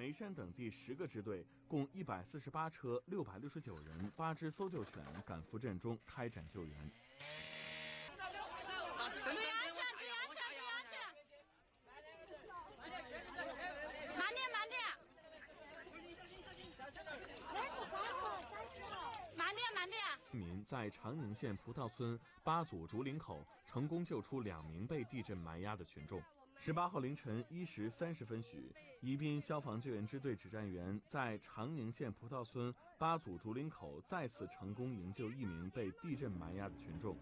眉山等地10个支队，共148车、669人、8支搜救犬赶赴镇中开展救援。居民在长宁县葡萄村八组竹林口成功救出2名被地震埋压的群众。18号凌晨1时30分许，宜宾消防救援支队指战员在长宁县葡萄村八组竹林口再次成功营救1名被地震埋压的群众。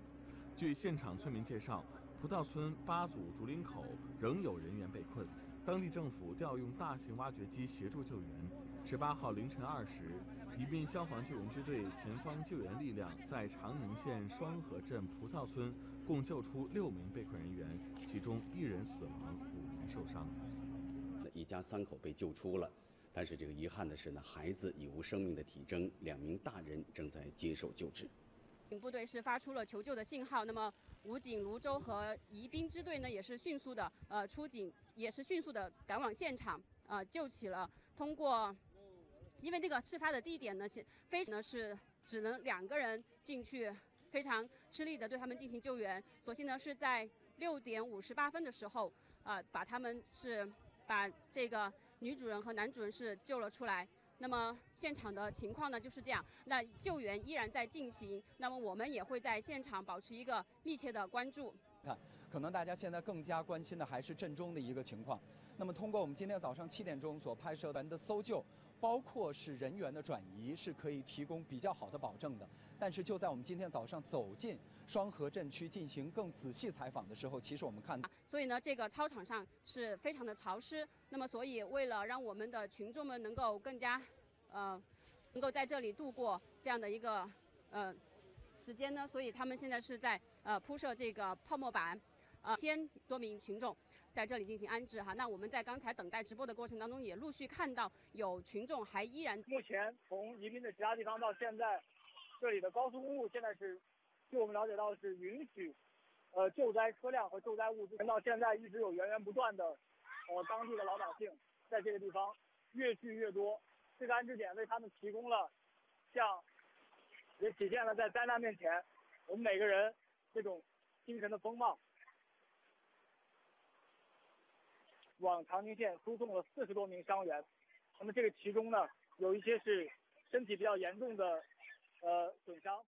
据现场村民介绍，葡萄村八组竹林口仍有人员被困，当地政府调用大型挖掘机协助救援。18号凌晨2时，宜宾消防救援支队前方救援力量在长宁县双河镇葡萄村共救出6名被困人员，其中1人死亡，5人受伤。一家3口被救出了，但是这个遗憾的是呢，孩子已无生命的体征，2名大人正在接受救治。部队是发出了求救的信号，那么武警泸州和宜宾支队呢也是迅速的出警，也是迅速的赶往现场救起了。通过，因为那个事发的地点呢是只能2个人进去，非常吃力的对他们进行救援。所幸呢是在6点58分的时候，把这个女主人和男主人是救了出来。那么现场的情况呢就是这样，那救援依然在进行，那么我们也会在现场保持一个密切的关注。可能大家现在更加关心的还是震中的一个情况。那么通过我们今天早上7点钟所拍摄的搜救，包括是人员的转移，是可以提供比较好的保证的。但是就在我们今天早上走进双河镇区进行更仔细采访的时候，其实我们看到，所以呢，这个操场上是非常的潮湿。那么所以为了让我们的群众们能够更加能够在这里度过这样的一个时间呢，所以他们现在是在铺设这个泡沫板，1000多名群众在这里进行安置哈。那我们在刚才等待直播的过程当中，也陆续看到有群众还依然。目前从宜宾的其他地方到现在，这里的高速公路现在是，据我们了解到是允许救灾车辆和救灾物资，到现在一直有源源不断的当地的老百姓在这个地方越聚越多。这个安置点为他们提供了也体现了在灾难面前我们每个人这种精神的风貌。往长宁县输送了40多名伤员，那么这个其中呢，有一些是身体比较严重的损伤。